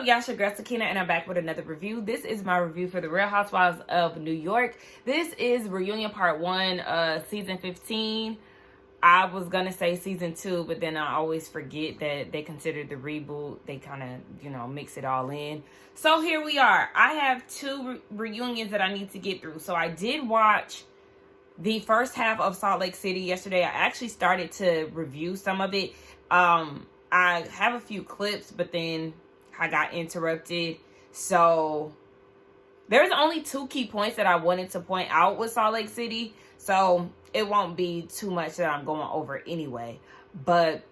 up, y'all? It's your girl Sakina, and I'm back with another review. This is my review for the Real Housewives of New York. This is Reunion Part 1, Season 15. I was gonna say Season 2, but then I always forget that they consider the reboot. They kind of, mix it all in. So here we are. I have two reunions that I need to get through. So I did watch the first half of Salt Lake City yesterday. I actually started to review some of it. I have a few clips, but then I got interrupted. So there's only two key points that I wanted to point out with Salt Lake City. So it won't be too much that I'm going over anyway. But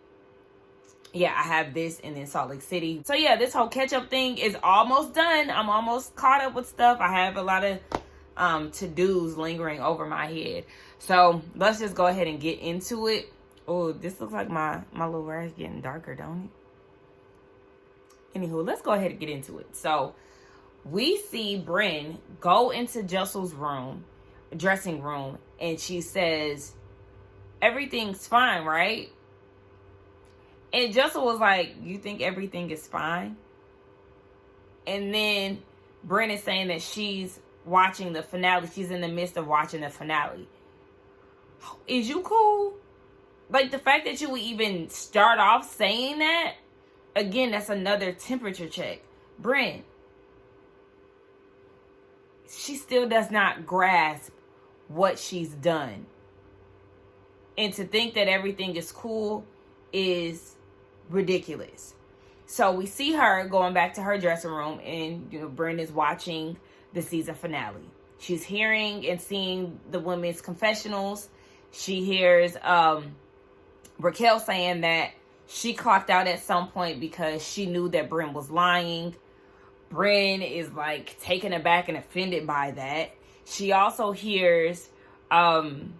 yeah, I have this and then Salt Lake City. So yeah, this whole catch-up thing is almost done. I'm almost caught up with stuff. I have a lot of to-dos lingering over my head. So let's just go ahead and get into it. Oh, this looks like my little rash getting darker, don't it? Anywho, let's go ahead and get into it. So we see Brynn go into Jessel's dressing room, and she says, everything's fine, right? And Jessel was like, you think everything is fine? And then Brynn is saying that she's watching the finale. She's in the midst of watching the finale. Is you cool? Like, the fact that you would even start off saying that, again, that's another temperature check. Brynn, she still does not grasp what she's done. And to think that everything is cool is ridiculous. So we see her going back to her dressing room, and Brynn is watching the season finale. She's hearing and seeing the women's confessionals. She hears Raquel saying that she clocked out at some point because she knew that Brynn was lying. Brynn is like taken aback and offended by that. She also hears Sai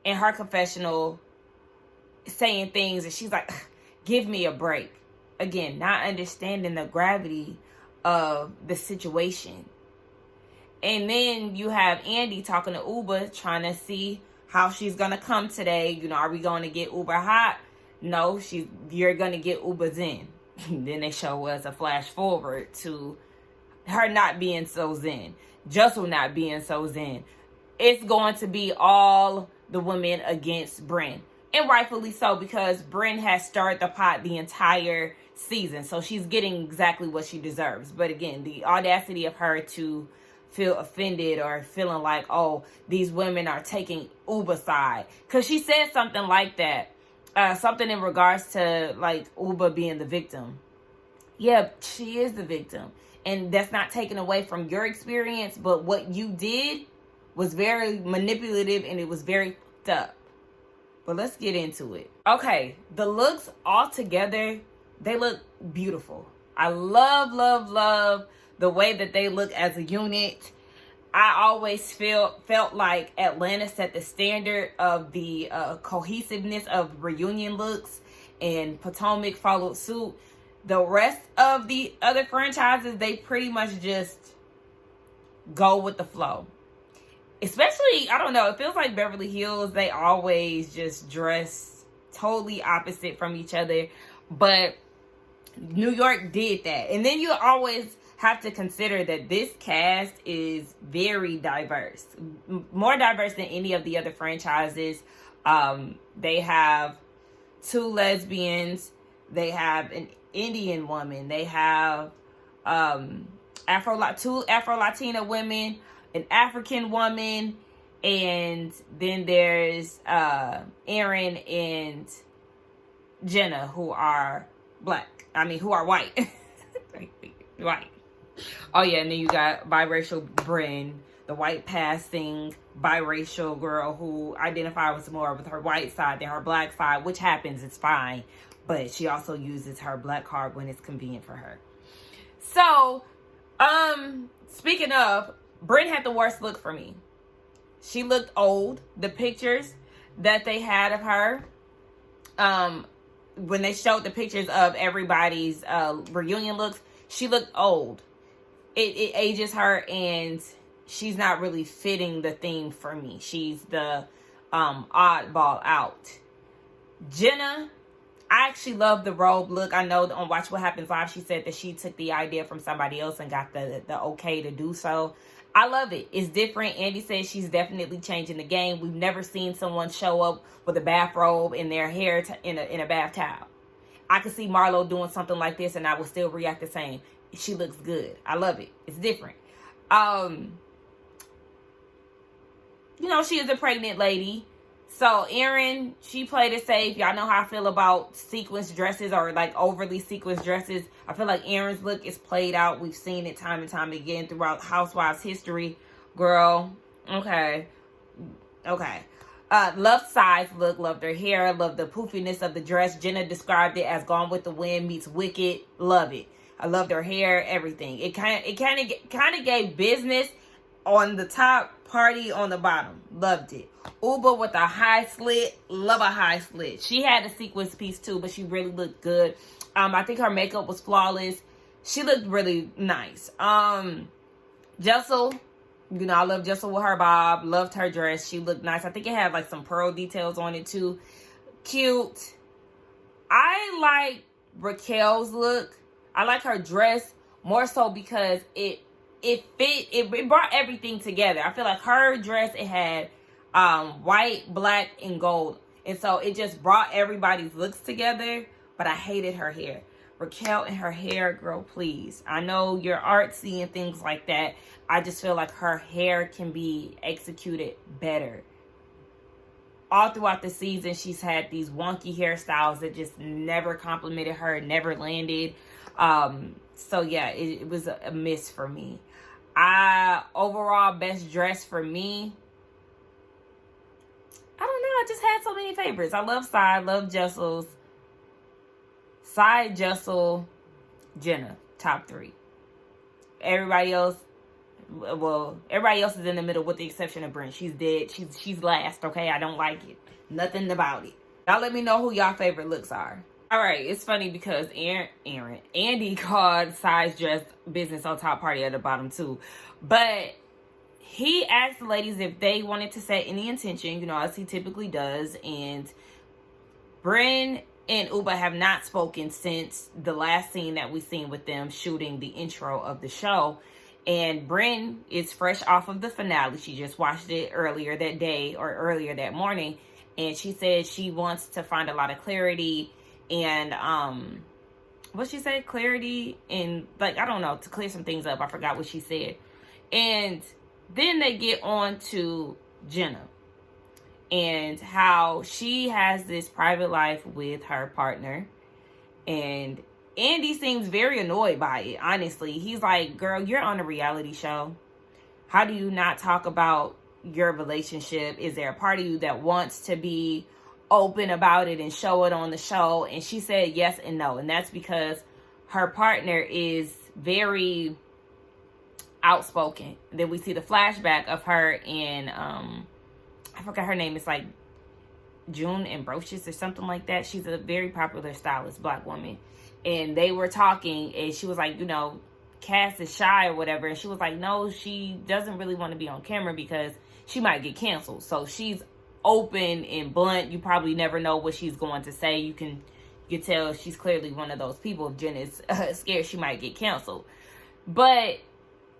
in her confessional saying things, and she's like, give me a break. Again, not understanding the gravity of the situation. And then you have Andy talking to Uber, trying to see how she's going to come today. Are we going to get Uber hot? No, you're going to get Uber zen. Then they show us a flash forward to her not being so zen. Jessel not being so zen. It's going to be all the women against Brynn. And rightfully so, because Brynn has stirred the pot the entire season. So she's getting exactly what she deserves. But again, the audacity of her to feel offended or feeling like, oh, these women are taking Uber's side. Because she said something like that. Something in regards to, like, Uber being the victim. Yeah, she is the victim. And that's not taken away from your experience. But what you did was very manipulative, and it was very fucked up. But let's get into it. Okay, the looks all together, they look beautiful. I love, love, love the way that they look as a unit. I always felt like Atlanta set the standard of the cohesiveness of reunion looks, and Potomac followed suit. The rest of the other franchises, they pretty much just go with the flow. Especially, I don't know, it feels like Beverly Hills, they always just dress totally opposite from each other. But New York did that. And then you always have to consider that this cast is very diverse. More diverse than any of the other franchises. They have two lesbians. They have an Indian woman. They have two Afro-Latina women, an African woman, and then there's Aaron and Jenna, who are white. White. Oh yeah, and then you got biracial Brynn, the white passing biracial girl who identifies more with her white side than her black side, which happens, it's fine. But she also uses her black card when it's convenient for her. So, speaking of, Brynn had the worst look for me. She looked old. The pictures that they had of her, when they showed the pictures of everybody's reunion looks, she looked old. It ages her, and she's not really fitting the theme for me. She's the oddball out. Jenna I actually love the robe look. I know on Watch What Happens Live, she said that she took the idea from somebody else and got the okay to do so. I love it. It's different. Andy says she's definitely changing the game. We've never seen someone show up with a bathrobe and their hair in a bath towel. I could see Marlo doing something like this and I would still react the same. She looks good. I love it. It's different. You know, she is a pregnant lady. So Erin, she played it safe. Y'all know how I feel about sequence dresses or like overly sequence dresses. I feel like Erin's look is played out. We've seen it time and time again throughout Housewives history. Girl, okay. Loved size look, loved her hair, loved the poofiness of the dress. Jenna described it as Gone with the Wind meets Wicked. Love it. I loved her hair, everything. It kind of gave business on the top, party on the bottom. Loved it. Uba with a high slit. Love a high slit. She had a sequence piece too, but she really looked good. I think her makeup was flawless. She looked really nice. Jessel, you know, I love Jessel with her bob. Loved her dress. She looked nice. I think it had like some pearl details on it too. Cute. I like Raquel's look. I like her dress more so because it brought everything together. I feel like her dress, it had white, black, and gold. And so it just brought everybody's looks together. But I hated her hair. Raquel and her hair, girl, please. I know you're artsy and things like that. I just feel like her hair can be executed better. All throughout the season, she's had these wonky hairstyles that just never complimented her, never landed. So yeah, it was a miss for me. Overall, best dress for me, I don't know. I just had so many favorites. I love Sai, love Jessel's. Sai, Jessel, Jenna, top 3. Everybody else, well, everybody else is in the middle with the exception of Brynn. She's dead. She's last, okay? I don't like it. Nothing about it. Y'all let me know who y'all favorite looks are. All right, it's funny because Andy called Sai's dress business on top, party at the bottom too. But he asked the ladies if they wanted to set any intention, you know, as he typically does. And Brynn and Uba have not spoken since the last scene that we seen with them shooting the intro of the show. And Brynn is fresh off of the finale. She just watched it earlier that day or earlier that morning. And she said she wants to find a lot of clarity and what she said, clarity and like, I don't know, to clear some things up. I forgot what she said. And then they get on to Jenna and how she has this private life with her partner. And Andy seems very annoyed by it, honestly. He's like, girl, you're on a reality show. How do you not talk about your relationship? Is there a part of you that wants to be open about it and show it on the show? And she said yes and no. And that's because her partner is very outspoken. Then we see the flashback of her and I forgot her name. It's like June Ambrosius or something like that. She's a very popular stylist, black woman. And they were talking and she was like, you know, Cass is shy or whatever. And she was like, no, she doesn't really want to be on camera because she might get canceled. So she's open and blunt. You probably never know what she's going to say. You can tell she's clearly one of those people. If Jen is scared she might get canceled. But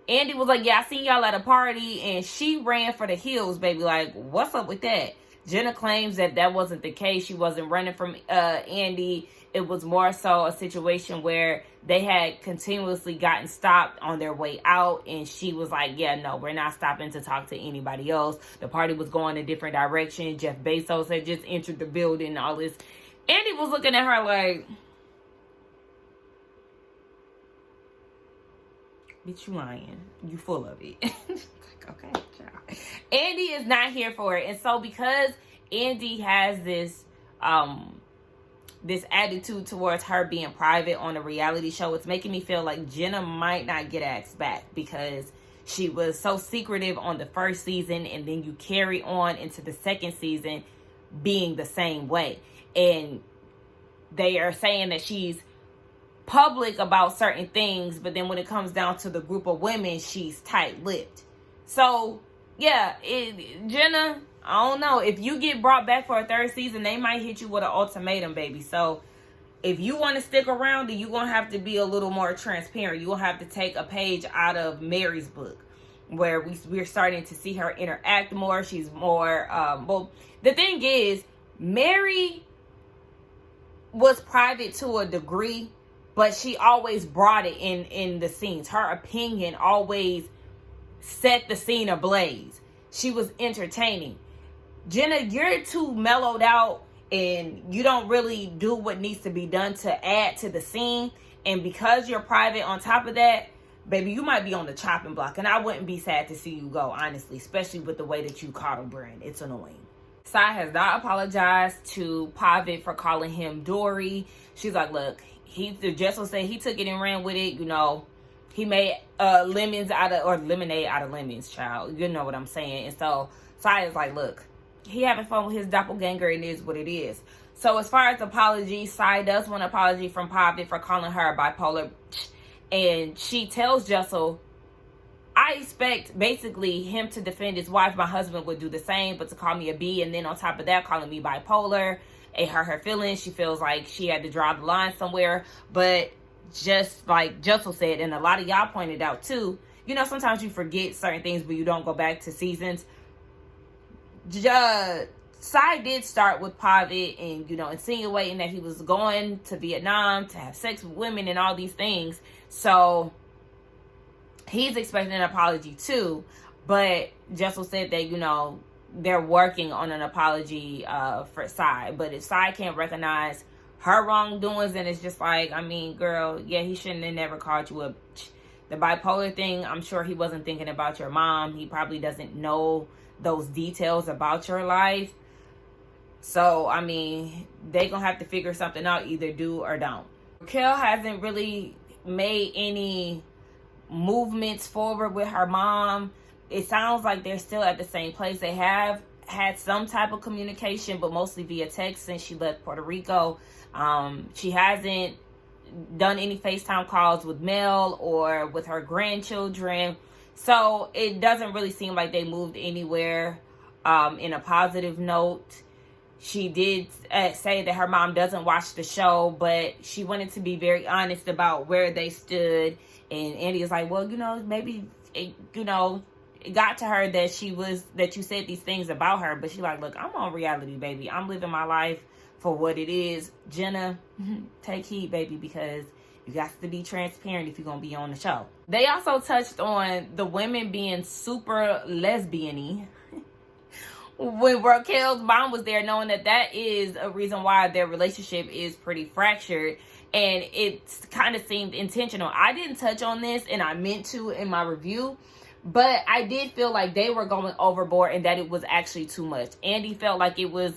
Andy was like, yeah, I seen y'all at a party and she ran for the hills, baby. Like, what's up with that? Jenna claims that wasn't the case. She wasn't running from Andy. It was more so a situation where they had continuously gotten stopped on their way out. And she was like, yeah, no, we're not stopping to talk to anybody else. The party was going a different direction. Jeff Bezos had just entered the building and all this. Andy was looking at her like, bitch, you lying. You full of it. Okay, child. Andy is not here for it. And so because Andy has this attitude towards her being private on a reality show, it's making me feel like Jenna might not get asked back because she was so secretive on the first season and then you carry on into the second season being the same way. And they are saying that she's public about certain things, but then when it comes down to the group of women, she's tight-lipped. So yeah, Jenna, I don't know. If you get brought back for a third season, they might hit you with an ultimatum, baby. So if you want to stick around, then you're going to have to be a little more transparent. You're going to have to take a page out of Mary's book, where we're starting to see her interact more. She's more, well, the thing is, Mary was private to a degree, but she always brought it in the scenes. Her opinion always set the scene ablaze. She was entertaining. Jenna, you're too mellowed out, and you don't really do what needs to be done to add to the scene. And because you're private on top of that, baby, you might be on the chopping block. And I wouldn't be sad to see you go, honestly, especially with the way that you coddle Brynn. It's annoying. Sai has not apologized to Pavitt for calling him Dory. She's like, look, Jessel said he took it and ran with it. You know, he made lemonade out of lemons, child. You know what I'm saying? And so Sai is like, look, he having fun with his doppelganger, and it is what it is. So as far as apologies, Sai does want an apology from Pavitt for calling her bipolar. And she tells Jessel, I expect basically him to defend his wife. My husband would do the same, but to call me a B, and then on top of that, calling me bipolar, it hurt her feelings. She feels like she had to draw the line somewhere. But just like Jessel said, and a lot of y'all pointed out too, you know, sometimes you forget certain things, but you don't go back to seasons. Sai did start with Pavitt and, you know, insinuating that he was going to Vietnam to have sex with women and all these things. So he's expecting an apology too. But Jessel said that, you know, they're working on an apology for Sai. But if Sai can't recognize her wrongdoings, then it's just like, I mean, girl, yeah, he shouldn't have never called you a... The bipolar thing, I'm sure he wasn't thinking about your mom. He probably doesn't know those details about your life. So, I mean, they gonna have to figure something out, either do or don't. Raquel hasn't really made any movements forward with her mom. It sounds like they're still at the same place. They have had some type of communication, but mostly via text since she left Puerto Rico. She hasn't done any FaceTime calls with Mel or with her grandchildren. So it doesn't really seem like they moved anywhere in a positive note. She did say that her mom doesn't watch the show, but she wanted to be very honest about where they stood. And Andy is like, well, you know, maybe, it got to her that you said these things about her. But she's like, look, I'm on reality, baby. I'm living my life for what it is. Jenna, take heed, baby, because you got to be transparent if you're going to be on the show. They also touched on the women being super lesbian-y when Raquel's mom was there, knowing that is a reason why their relationship is pretty fractured. And it kind of seemed intentional. I didn't touch on this, and I meant to in my review, but I did feel like they were going overboard and that it was actually too much. Andy felt like it was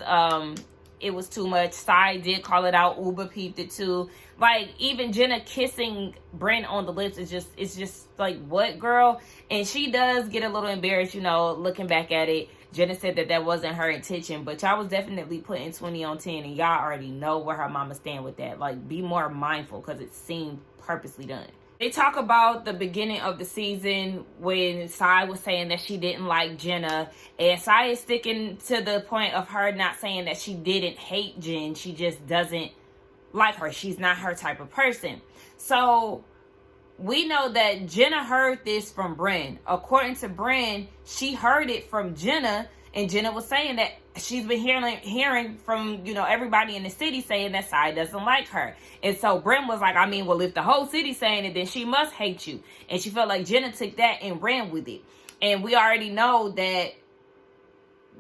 too much. Sai did call it out. Uba peeped it too. Like, even Jenna kissing Brynn on the lips is just like, what, girl? And she does get a little embarrassed, you know, looking back at it. Jenna said that wasn't her intention, but y'all was definitely putting 20 on 10, and y'all already know where her mama stand with that. Like, be more mindful, because it seemed purposely done. They talk about the beginning of the season when Sai was saying that she didn't like Jenna, and Sai is sticking to the point of her not saying that she didn't hate Jen. She just doesn't like her. She's not her type of person. So we know that Jenna heard this from Brynn. According to Brynn, she heard it from Jenna, and Jenna was saying that she's been hearing from, you know, everybody in the city saying that Sai doesn't like her. And so Brynn was like, I mean, well, if the whole city's saying it, then she must hate you. And she felt like Jenna took that and ran with it. And we already know that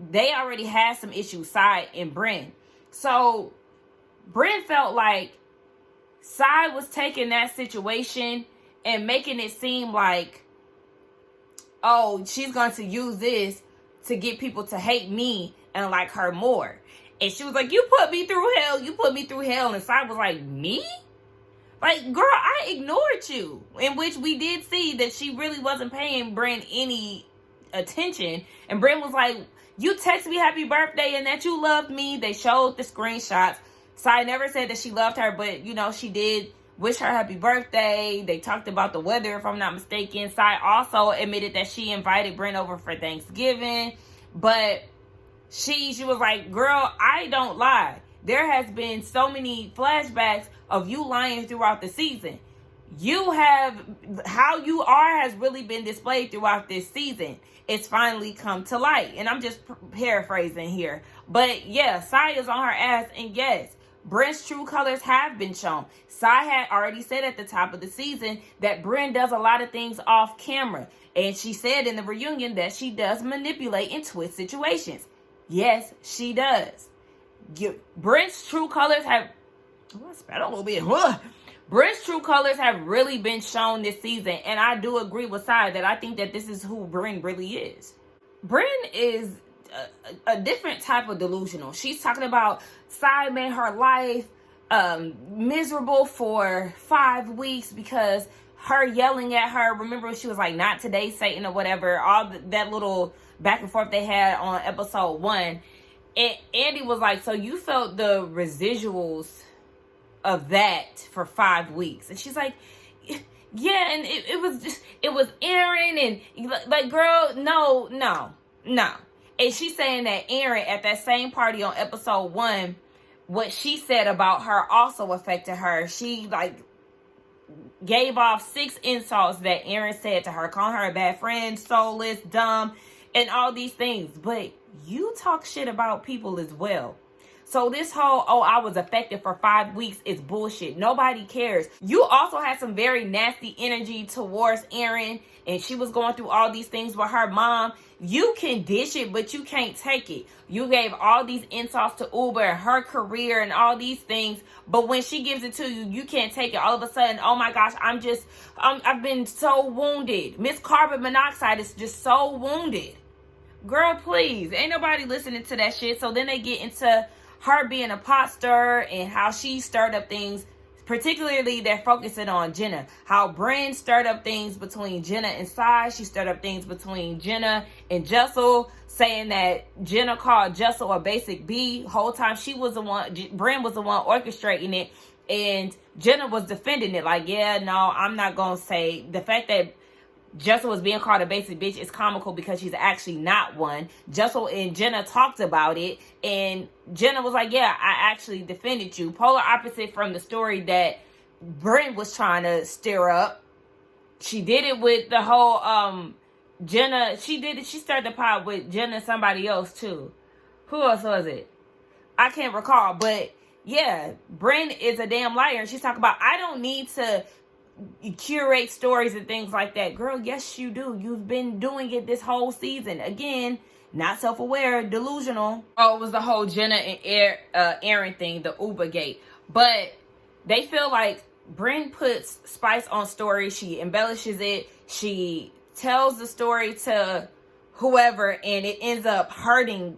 they already had some issues, Sai and Brynn. So Brynn felt like Sai was taking that situation and making it seem like, oh, she's going to use this to get people to hate me and like her more. And she was like, you put me through hell. You put me through hell. And Sai was like, me? Like, girl, I ignored you. In which we did see that she really wasn't paying Brynn any attention. And Brynn was like, you text me happy birthday and that you loved me. They showed the screenshots. Sai never said that she loved her, but, you know, she did wish her happy birthday. They talked about the weather, if I'm not mistaken. Sai also admitted that she invited Brynn over for Thanksgiving. But she was like, girl, I don't lie. there has been so many flashbacks of you lying throughout the season. How you are has really been displayed throughout this season. It's finally come to light. And I'm just paraphrasing here. But yeah, Sai is on her ass. And yes, Brynn's true colors have been shown. Sai had already said at the top of the season that Brynn does a lot of things off camera. And she said in the reunion that she does manipulate and twist situations. Yes, she does. Brynn's true colors have... I spat a little bit. Brynn's true colors have really been shown this season. And I do agree with Sai that I think that this is who Brynn really is. Brynn is a different type of delusional. She's talking about Sai made her life miserable for 5 weeks because her yelling at her. Remember, she was like, "Not today, Satan," or whatever. All that little back and forth they had on episode 1. And Andy was like, "So you felt the residuals of that for 5 weeks?" And she's like, "Yeah." And it was Aaron, and like, girl, no. And she's saying that Aaron at that same party on episode 1, what she said about her also affected her. She like gave off 6 insults that Aaron said to her, calling her a bad friend, soulless, dumb, and all these things. But you talk shit about people as well. So this whole, "Oh, I was affected for 5 weeks" is bullshit. Nobody cares. You also had some very nasty energy towards Aaron, and she was going through all these things with her mom. You can dish it, but you can't take it. You gave all these insults to Uber and her career and all these things, but when she gives it to you, you can't take it. All of a sudden, "Oh my gosh, I've been so wounded. Miss Carbon Monoxide is just so wounded." Girl, please. Ain't nobody listening to that shit. So then they get into her being a pot stirrer and how she stirred up things. Particularly, they're focusing on Jenna. How Brynn stirred up things between Jenna and Sai. She stirred up things between Jenna and Jessel, saying that Jenna called Jessel a basic B. Whole time she was the one, Brynn was the one orchestrating it. And Jenna was defending it. Like, yeah, no, I'm not going to say. The fact that Jessel was being called a basic bitch is comical because she's actually not one. Jessel and Jenna talked about it, and Jenna was like, "Yeah, I actually defended you." Polar opposite from the story that Brynn was trying to stir up. She did it with the whole Jenna. She stirred the pot with Jenna and somebody else too. Who else was it? I can't recall, but yeah, Brynn is a damn liar. She's talking about, "I don't need to curate stories and things like that." Girl, yes you do. You've been doing it this whole season. Again, not self-aware, delusional. Oh, it was the whole Jenna and Aaron thing, the Uber gate. But they feel like Brynn puts spice on stories. She embellishes it. She tells the story to whoever, and it ends up hurting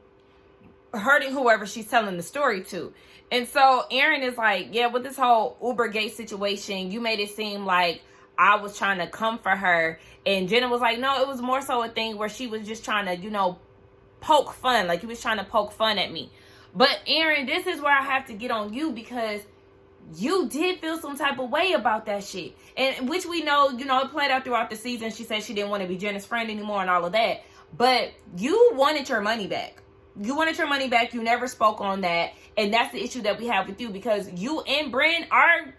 whoever she's telling the story to. And so Aaron is like, "Yeah, with this whole Uber gate situation, you made it seem like I was trying to come for her." And Jenna was like, "No, it was more so a thing where she was just trying to, poke fun. Like, he was trying to poke fun at me." But Aaron, this is where I have to get on you, because you did feel some type of way about that shit. And which we know, it played out throughout the season. She said she didn't want to be Jenna's friend anymore and all of that. But you wanted your money back. You wanted your money back. You never spoke on that. And that's the issue that we have with you, because you and Brynn are,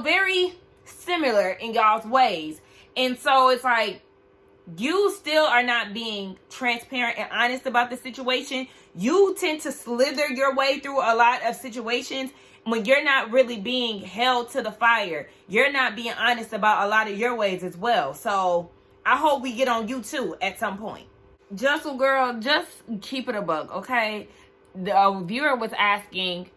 very similar in y'all's ways. And so it's like, you still are not being transparent and honest about the situation. You tend to slither your way through a lot of situations when you're not really being held to the fire. You're not being honest about a lot of your ways as well. So I hope we get on you too at some point. Jessel, girl, just keep it a buck, okay? The viewer was asking,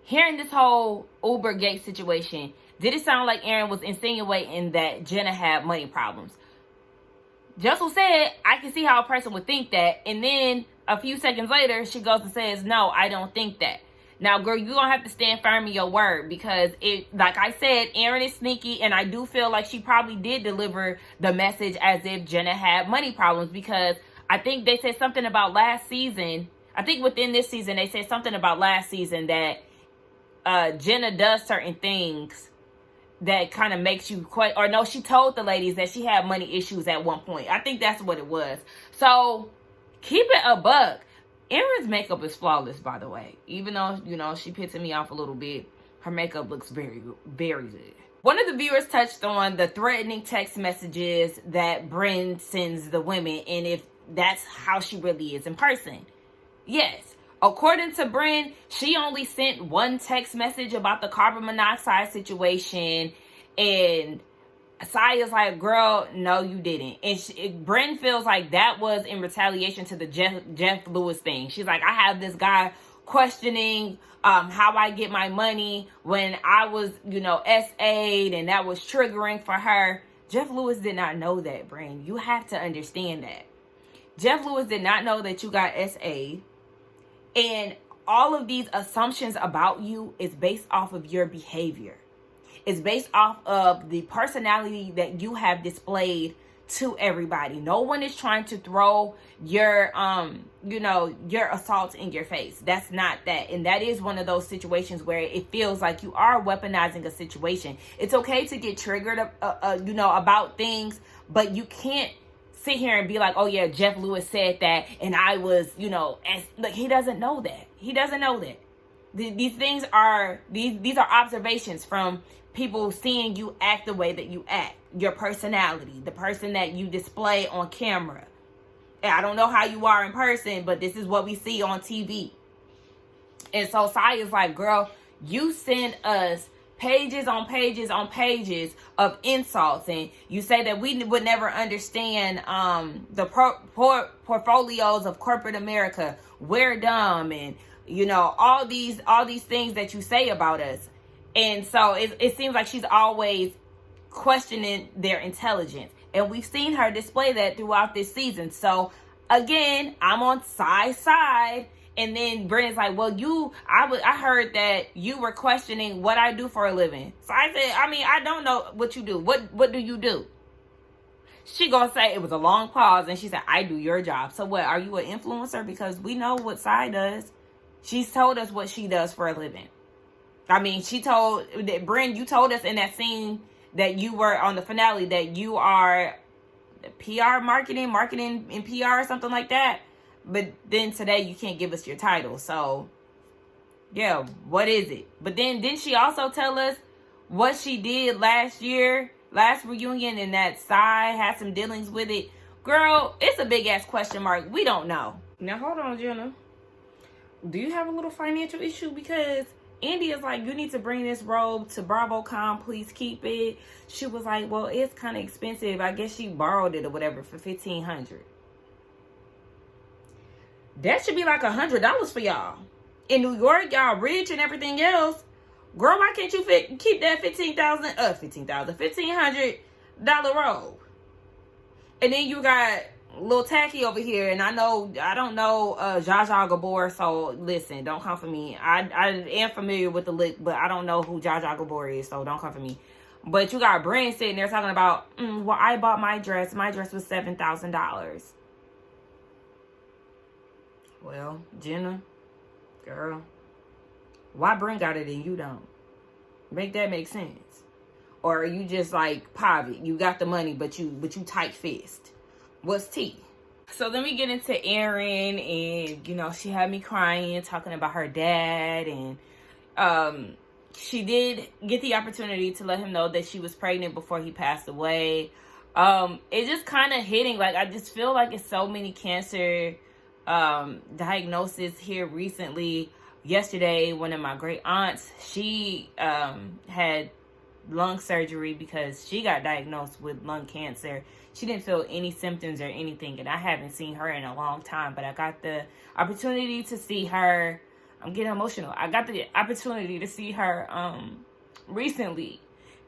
hearing this whole Uber gate situation, did it sound like Aaron was insinuating that Jenna had money problems? Jessel said, "I can see how a person would think that." And then a few seconds later, she goes and says, "No, I don't think that." Now, girl, you're going to have to stand firm in your word, because like I said, Aaron is sneaky, and I do feel like she probably did deliver the message as if Jenna had money problems, because I think they said something about last season. I think within this season, they said something about last season that Jenna does certain things that kind of makes you quite, or no, she told the ladies that she had money issues at one point. I think that's what it was. So keep it a buck. Erin's makeup is flawless, by the way. Even though, you know, she pissing me off a little bit, her makeup looks very, very good. One of the viewers touched on the threatening text messages that Brynn sends the women, and if that's how she really is in person. Yes. According to Brynn, she only sent one text message about the carbon monoxide situation, and Saya's like, girl, no, you didn't. And Brynn feels like that was in retaliation to the Jeff Lewis thing. She's like, I have this guy questioning how I get my money when I was, you know, SA'd, and that was triggering for her. Jeff Lewis did not know that, Brynn. You have to understand that. Jeff Lewis did not know that you got SA'd. And all of these assumptions about you is based off of your behavior. It's based off of the personality that you have displayed to everybody. No one is trying to throw your, you know, your assaults in your face. That's not that. And that is one of those situations where it feels like you are weaponizing a situation. It's okay to get triggered, you know, about things, but you can't sit here and be like, oh yeah, Jeff Lewis said that, and I was, you know, like, he doesn't know that. He doesn't know that. These things are, these are observations from people seeing you act the way that you act. Your personality, the person that you display on camera. And I don't know how you are in person, but this is what we see on TV. And so Saya's like, girl, you send us pages on pages on pages of insults, and you say that we would never understand the portfolios of corporate America. We're dumb, and you know, all these things that you say about us. And so it seems like she's always questioning their intelligence, and we've seen her display that throughout this season. So again, I'm on Sai's side. And then Brennan's like, well, I heard that you were questioning what I do for a living. So I said, I mean, I don't know what you do. What do you do? She gonna say, it was a long pause, and she said, I do your job. So what, are you an influencer? Because we know what Sai does. She's told us what she does for a living. I mean, she told, Brynn, you told us in that scene that you were on the finale that you are PR marketing and PR or something like that. But then today you can't give us your title. So, yeah, what is it? But then didn't she also tell us what she did last reunion, and that Sai had some dealings with it? Girl, it's a big-ass question mark. We don't know. Now, hold on, Jenna. Do you have a little financial issue? Because Andy is like, you need to bring this robe to BravoCon. Please keep it. She was like, well, it's kind of expensive. I guess she borrowed it or whatever for $1,500. That should be like $100 for y'all. In New York, y'all rich and everything else. Girl, why can't you keep that $1,500 robe? And then you got Lil Tacky over here, and I don't know Zsa Zsa Gabor, so listen, don't come for me. I am familiar with the look, but I don't know who Zsa Zsa Gabor is, so don't come for me. But you got Brynn sitting there talking about, well, I bought my dress. My dress was $7,000. Well, Jenna, girl, why Brynn got it and you don't? Make that make sense. Or are you just like Pavi? You got the money, but you tight fist. What's tea? So then we get into Erin, and you know, she had me crying, talking about her dad, and she did get the opportunity to let him know that she was pregnant before he passed away. It just kind of hitting, like, I just feel like it's so many cancer diagnosis here recently. Yesterday, one of my great aunts, she had lung surgery because she got diagnosed with lung cancer. She didn't feel any symptoms or anything, and I haven't seen her in a long time, but I got the opportunity to see her. I'm getting emotional. I got the opportunity to see her recently,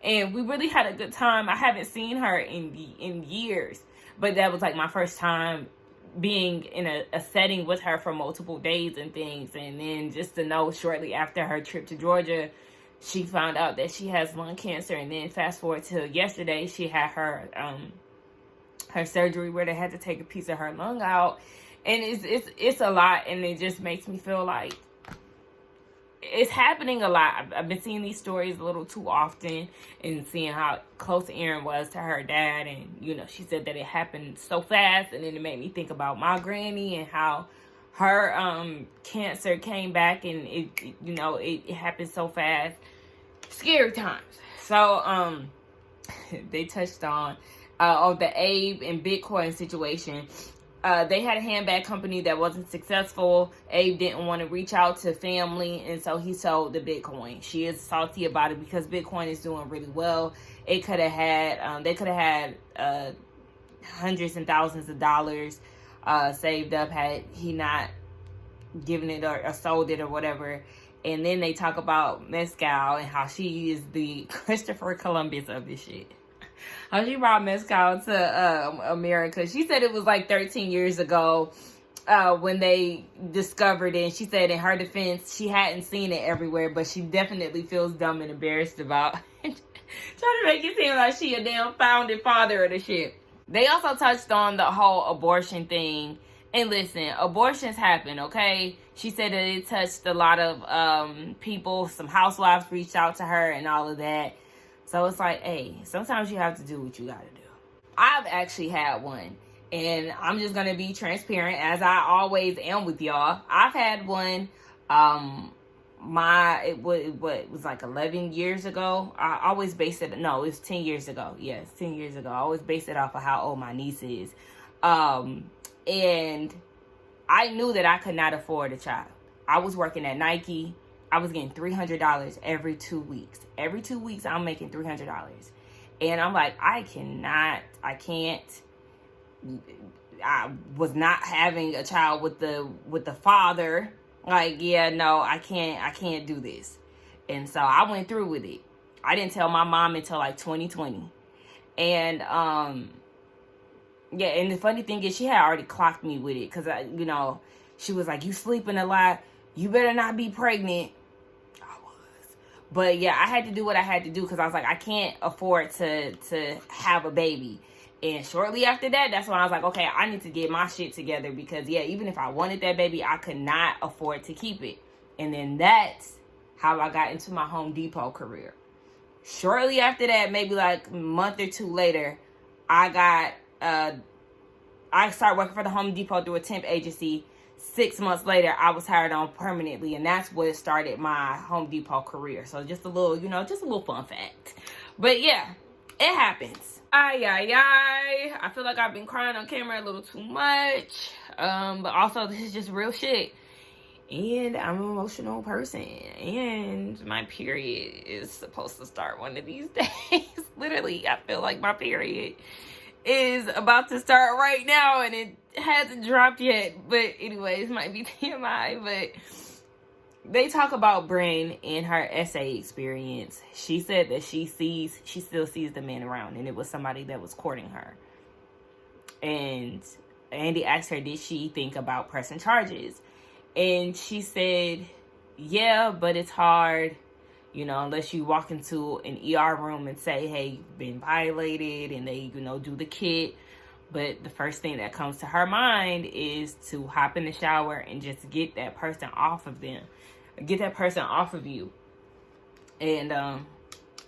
and we really had a good time. I haven't seen her in years, but that was like my first time being in a setting with her for multiple days and things. And then just to know shortly after her trip to Georgia, she found out that she has lung cancer. And then fast forward to yesterday, she had her surgery where they had to take a piece of her lung out. And it's a lot, and it just makes me feel like it's happening a lot. I've been seeing these stories a little too often and seeing how close Erin was to her dad. And, you know, she said that it happened so fast, and then it made me think about my granny and how her cancer came back, and it happened so fast. Scary times. So they touched on the Abe and Bitcoin situation. They had a handbag company that wasn't successful. Abe didn't want to reach out to family, and so he sold the Bitcoin. She is salty about it because Bitcoin is doing really well. They could have had hundreds and thousands of dollars saved up had he not given it or sold it or whatever. And then they talk about mezcal and how she is the Christopher Columbus of this shit. How she brought mezcal to America. She said it was like 13 years ago when they discovered it. And she said in her defense, she hadn't seen it everywhere, but she definitely feels dumb and embarrassed about trying to make it seem like she a damn founding father of the shit. They also touched on the whole abortion thing. And listen, abortions happen, okay? She said that it touched a lot of people. Some housewives reached out to her and all of that. So it's like, hey, sometimes you have to do what you gotta do. I've actually had one. And I'm just gonna be transparent, as I always am with y'all. I've had one. It was like 11 years ago. I always base it, no, it's 10 years ago. Yes, 10 years ago. I always base it off of how old my niece is. And I knew that I could not afford a child. I was working at Nike. I was getting $300 every 2 weeks. Every 2 weeks, I'm making $300. And I'm like, I was not having a child with the father. Like, yeah, no, I can't do this. And so I went through with it. I didn't tell my mom until like 2020. And, yeah, and the funny thing is she had already clocked me with it. Because, she was like, you sleeping a lot. You better not be pregnant. I was. But, yeah, I had to do what I had to do. Because I was like, I can't afford to have a baby. And shortly after that, that's when I was like, okay, I need to get my shit together. Because, yeah, even if I wanted that baby, I could not afford to keep it. And then that's how I got into my Home Depot career. Shortly after that, maybe like a month or two later, I started working for the Home Depot through a temp agency. 6 months later, I was hired on permanently, and that's what started my Home Depot career. So just a little fun fact. But yeah, it happens. I feel like I've been crying on camera a little too much. But also this is just real shit. And I'm an emotional person. And my period is supposed to start one of these days. Literally, I feel like my period is about to start right now, and it hasn't dropped yet. But anyways, might be TMI. But they talk about Brynn and her essay experience. She said that she still sees the man around, and it was somebody that was courting her. And Andy asked her, did she think about pressing charges? And she said, yeah, but it's hard, unless you walk into an ER room and say, hey, you've been violated, and they, do the kit. But the first thing that comes to her mind is to hop in the shower and just get that person off of them. Get that person off of you. And,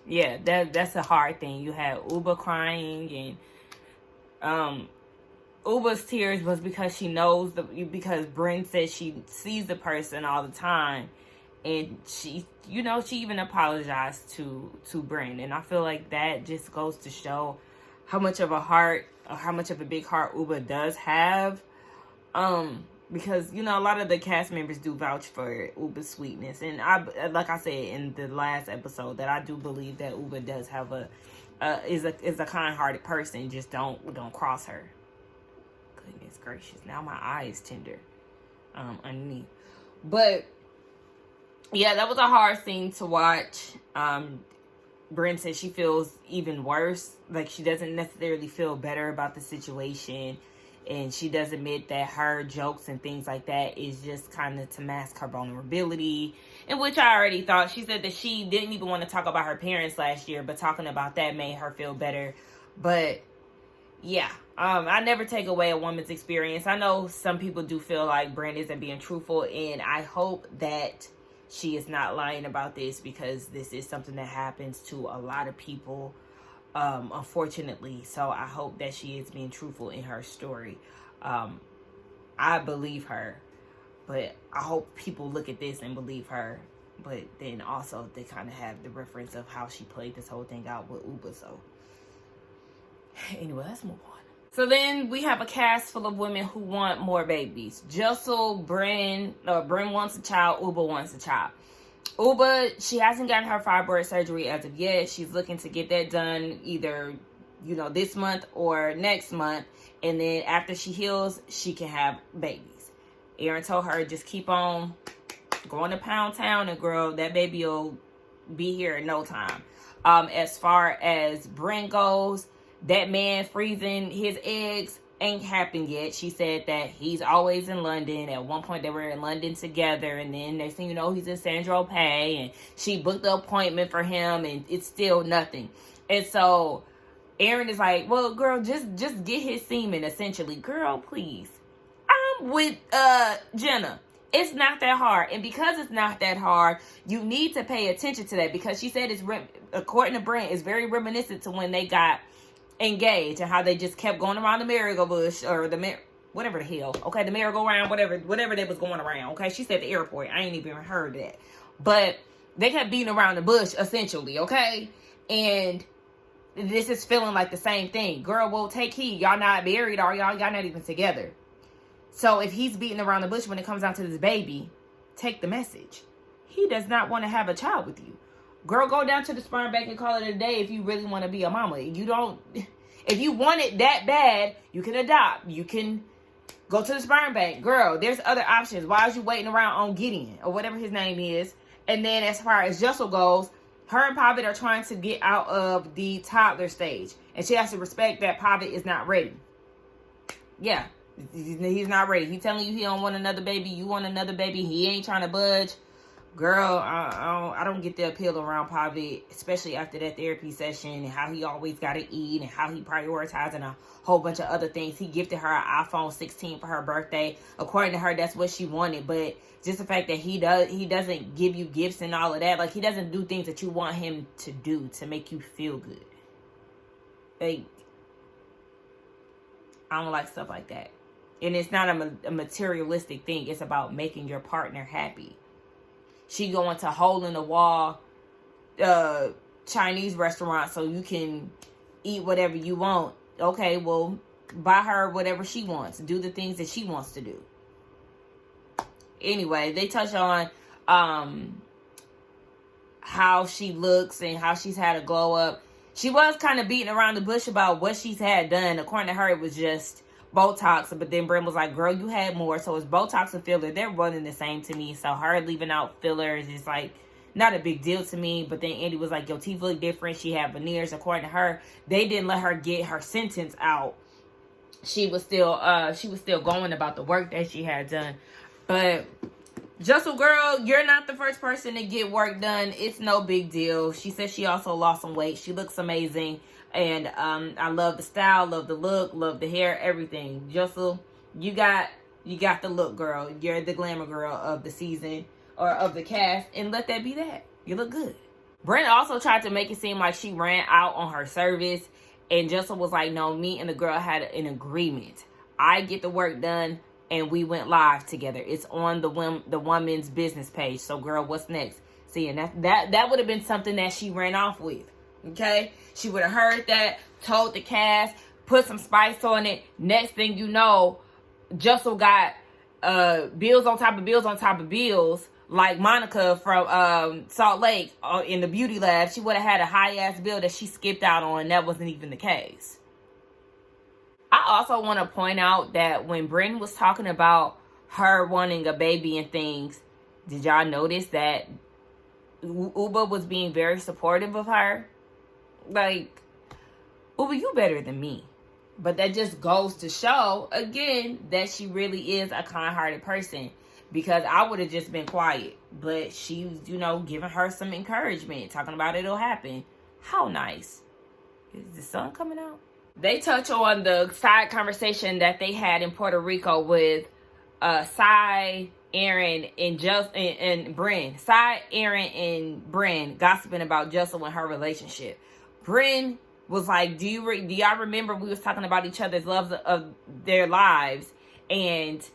yeah, that's a hard thing. You had Uba crying, and, Uba's tears was because she knows because Brynn says she sees the person all the time, and she even apologized to Brynn, and I feel like that just goes to show how much of a heart, or how much of a big heart Uba does have, because a lot of the cast members do vouch for Uba's sweetness, and like I said in the last episode, that I do believe that Uba does have is a kind-hearted person. Just don't cross her. Goodness gracious, now my eye is tender underneath. But yeah, that was a hard scene to watch. Brynn says she feels even worse, like she doesn't necessarily feel better about the situation, and she does admit that her jokes and things like that is just kind of to mask her vulnerability, in which I already thought. She said that she didn't even want to talk about her parents last year, but talking about that made her feel better. But yeah, I never take away a woman's experience. I know some people do feel like Brynn isn't being truthful, and I hope that she is not lying about this, because this is something that happens to a lot of people, unfortunately. So I hope that she is being truthful in her story. I believe her. But I hope people look at this and believe her. But then also they kind of have the reference of how she played this whole thing out with Uba. So anyway, let's move on. So then we have a cast full of women who want more babies. Jessel, Brynn wants a child. Uba wants a child. Uba, she hasn't gotten her fibroid surgery as of yet. She's looking to get that done either, this month or next month. And then after she heals, she can have babies. Aaron told her, just keep on going to Pound Town, and girl, that baby will be here in no time. As far as Brynn goes, that man freezing his eggs ain't happened yet. She said that he's always in London. At one point, they were in London together, and then next thing you know, he's in Sandro Pay, and she booked the appointment for him, and it's still nothing. And so Aaron is like, well, girl, just get his semen, essentially. Girl, please. I'm with Jenna. It's not that hard. And because it's not that hard, you need to pay attention to that, because she said according to Brynn, it's very reminiscent to when they got engaged and how they just kept going around the merry-go-bush, or whatever the hell, okay, the merry-go-round, whatever they was going around, okay. She said the airport. I ain't even heard that, but they kept beating around the bush, essentially, okay. And this is feeling like the same thing. Girl, well, take heed. Y'all not married, or y'all not even together. So if he's beating around the bush when it comes down to this baby, take the message. He does not want to have a child with you. Girl, go down to the sperm bank and call it a day if you really want to be a mama. If you want it that bad, you can adopt. You can go to the sperm bank. Girl, there's other options. Why is you waiting around on Gideon, or whatever his name is? And then as far as Jessel goes, her and Pavitt are trying to get out of the toddler stage. And she has to respect that Pavitt is not ready. Yeah, he's not ready. He's telling you he don't want another baby. You want another baby. He ain't trying to budge. Girl, I don't get the appeal around Pavitt, especially after that therapy session, and how he always got to eat, and how he prioritizing a whole bunch of other things. He gifted her an iPhone 16 for her birthday. According to her, that's what she wanted. But just the fact that he doesn't give you gifts and all of that, like, he doesn't do things that you want him to do to make you feel good. Like, I don't like stuff like that. And it's not a materialistic thing. It's about making your partner happy. She going to hole-in-the-wall Chinese restaurant so you can eat whatever you want. Okay, well, buy her whatever she wants. Do the things that she wants to do. Anyway, they touch on how she looks and how she's had a glow up. She was kind of beating around the bush about what she's had done. According to her, it was just Botox, but then Brynn was like, girl, you had more. So it's Botox and filler. They're running the same to me. So her leaving out fillers is like not a big deal to me. But then Andy was like, your teeth look different. She had veneers. According to her, they didn't let her get her sentence out. She was still going about the work that she had done. But Jessel, girl, you're not the first person to get work done. It's no big deal. She said she also lost some weight. She looks amazing. And I love the style, love the look, love the hair, everything. Jessel, you got the look, girl. You're the glamour girl of the season, or of the cast, and let that be that. You look good. Brynn also tried to make it seem like she ran out on her service, and Jessel was like, no, me and the girl had an agreement. I get the work done, and we went live together. It's on the woman's business page. So, girl, what's next? See, and that would have been something that she ran off with. Okay, she would have heard that, told the cast, put some spice on it. Next thing you know, Jessel got bills on top of bills on top of bills, like Monica from Salt Lake in the beauty lab. She would have had a high ass bill that she skipped out on, and that wasn't even the case. I also want to point out that when Brynn was talking about her wanting a baby and things, did y'all notice that Uba was being very supportive of her? Like, Uba, you better than me. But that just goes to show, again, that she really is a kind-hearted person. Because I would have just been quiet. But she's, giving her some encouragement. Talking about it'll happen. How nice. Is the sun coming out? They touch on the side conversation that they had in Puerto Rico with Sai, Aaron, and Brynn. Sai, Aaron, and Brynn gossiping about Jessel and her relationship. Brynn was like, do y'all remember we was talking about each other's loves of their lives? And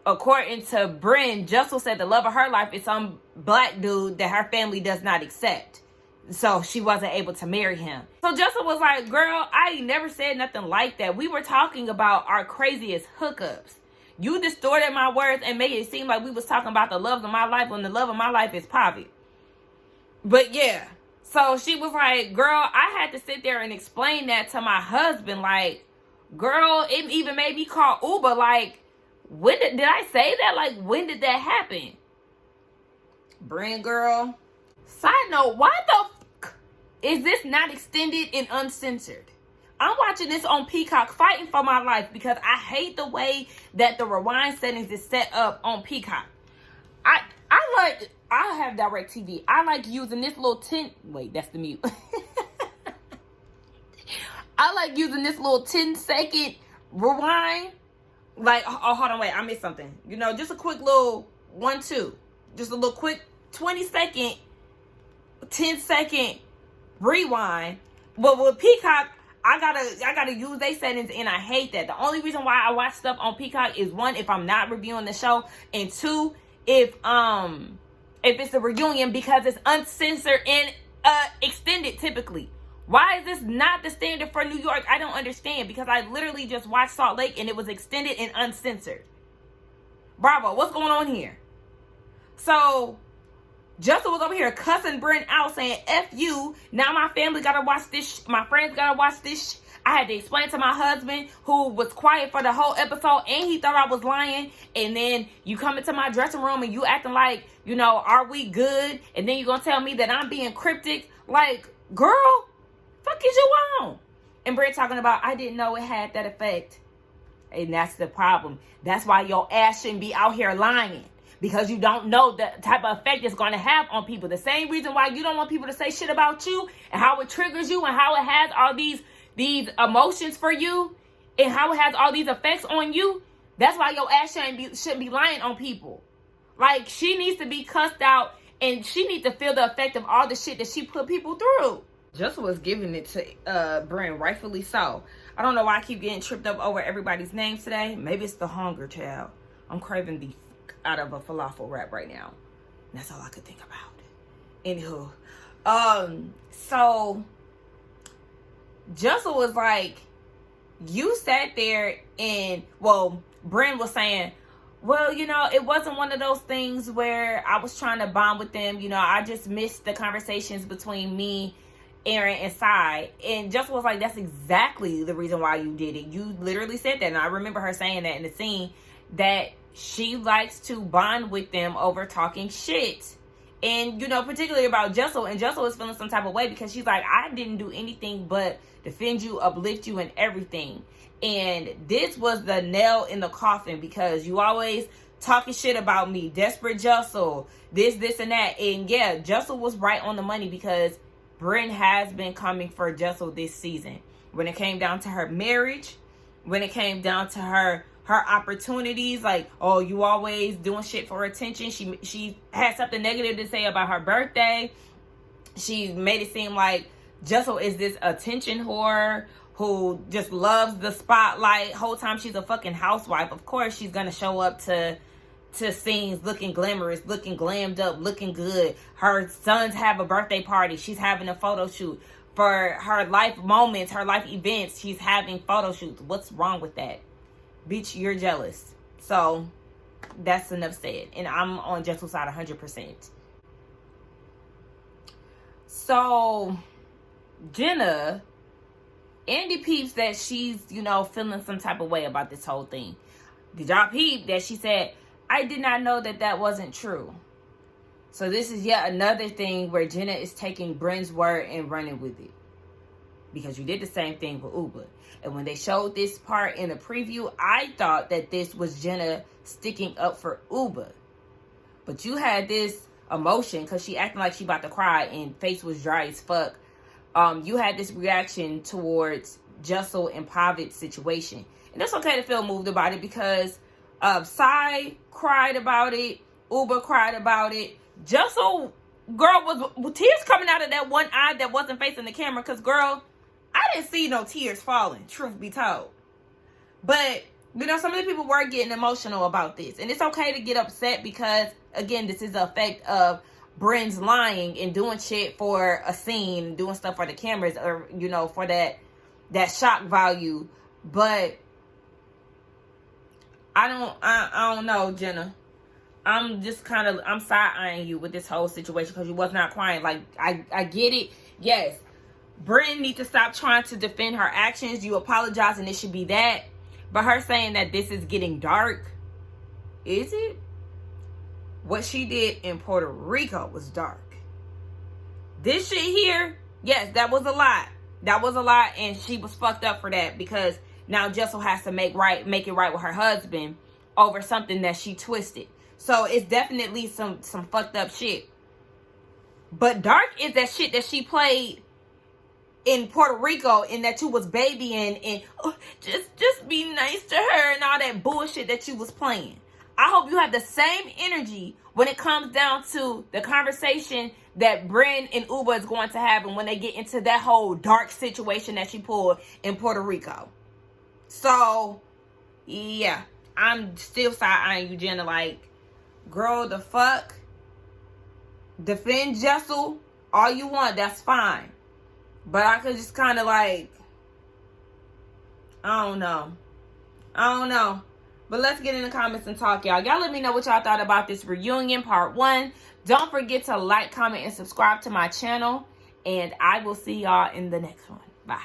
according to Brynn, Jessel said the love of her life is some black dude that her family does not accept. So she wasn't able to marry him. So Jessel was like, girl, I never said nothing like that. We were talking about our craziest hookups. You distorted my words and made it seem like we was talking about the love of my life when the love of my life is Poppy. But yeah. So she was like, girl, I had to sit there and explain that to my husband. Like, girl, it even made me call Uber. Like, when did I say that? Like, when did that happen? Brynn, girl. Side note, why the fuck is this not extended and uncensored? I'm watching this on Peacock, fighting for my life, because I hate the way that the rewind settings is set up on Peacock. I have DirecTV. I like using this little 10... Wait, that's the mute. I like using this little 10-second rewind. Like, oh, hold on, wait, I missed something. You know, just a quick little 1-2. Just a little quick 20-second, 10-second rewind. But with Peacock, I gotta use their settings, and I hate that. The only reason why I watch stuff on Peacock is, one, if I'm not reviewing the show, and two, if it's a reunion, because it's uncensored and extended typically. Why is this not the standard for New York? I don't understand, because I literally just watched Salt Lake and it was extended and uncensored. Bravo, what's going on here? So Jessel was over here cussing Brynn out, saying, F you, now my family gotta watch this, my friends gotta watch this. I had to explain to my husband, who was quiet for the whole episode, and he thought I was lying. And then you come into my dressing room and you acting like, you know, are we good? And then you gonna tell me that I'm being cryptic. Like, girl, fuck is you on? And Brynn talking about, I didn't know it had that effect. And that's the problem. That's why your ass shouldn't be out here lying. Because you don't know the type of effect it's going to have on people. The same reason why you don't want people to say shit about you, and how it triggers you, and how it has all these emotions for you, and how it has all these effects on you. That's why your ass shouldn't be lying on people. Like, she needs to be cussed out, and she needs to feel the effect of all the shit that she put people through. Jessel was giving it to Brynn, rightfully so. I don't know why I keep getting tripped up over everybody's names today. Maybe it's the hunger, child. I'm craving the out of a falafel wrap right now. And that's all I could think about. Anywho, so Jessel was like, you sat there and, well, Brynn was saying, well, you know, it wasn't one of those things where I was trying to bond with them. You know, I just missed the conversations between me, Aaron, and Sai. And Jessel was like, that's exactly the reason why you did it. You literally said that. And I remember her saying that in the scene, that she likes to bond with them over talking shit. And, you know, particularly about Jessel. And Jessel is feeling some type of way, because she's like, I didn't do anything but defend you, uplift you, and everything. And this was the nail in the coffin, because you always talking shit about me. Desperate Jessel. This, and that. And yeah, Jessel was right on the money, because Brynn has been coming for Jessel this season. When it came down to her marriage, when it came down to her opportunities, like, oh, you always doing shit for attention. She had something negative to say about her birthday. She made it seem like Jessel is this attention whore who just loves the spotlight. Whole time she's a fucking housewife. Of course she's gonna show up to scenes looking glamorous, looking glammed up, looking good. Her sons have a birthday party. She's having a photo shoot. For her life moments, her life events, she's having photo shoots. What's wrong with that? Bitch, you're jealous. So that's enough said. And I'm on Jessel's side 100%. So Jenna, Andy peeps that she's, you know, feeling some type of way about this whole thing. Did y'all peep that she said, I did not know that wasn't true? So this is yet another thing where Jenna is taking Brynn's word and running with it. Because you did the same thing with Uber. And when they showed this part in the preview, I thought that this was Jenna sticking up for Uber. But you had this emotion, because she acting like she about to cry and face was dry as fuck. You had this reaction towards Jessel and Pavitt's situation. And it's okay to feel moved about it, because Sai cried about it. Uber cried about it. Jessel, girl, was tears coming out of that one eye that wasn't facing the camera. Because, girl, I didn't see no tears falling, truth be told. But You know, some of the people were getting emotional about this. And it's okay to get upset because, again, this is the effect of Brynn's lying and doing shit for a scene, doing stuff for the cameras, or, you know, for that shock value. But I don't know, Jenna. I'm side-eyeing you with this whole situation because you was not crying. Like, I get it. Yes, Brynn needs to stop trying to defend her actions. You apologize and it should be that. But her saying that this is getting dark, is it? What she did in Puerto Rico was dark. This shit here, yes, that was a lot. That was a lot, and she was fucked up for that because now Jessel has to make it right with her husband over something that she twisted. So it's definitely some fucked up shit. But dark is that shit that she played in Puerto Rico, and that you was babying and just be nice to her and all that bullshit that you was playing. I hope you have the same energy when it comes down to the conversation that Brynn and Uba is going to have, and when they get into that whole dark situation that she pulled in Puerto Rico. So, yeah, I'm still side-eyeing you, Jenna. Like, girl, the fuck? Defend Jessel all you want, that's fine. But I could just kind of like, I don't know. But let's get in the comments and talk, y'all. Y'all let me know what y'all thought about this reunion part 1. Don't forget to like, comment, and subscribe to my channel. And I will see y'all in the next one. Bye.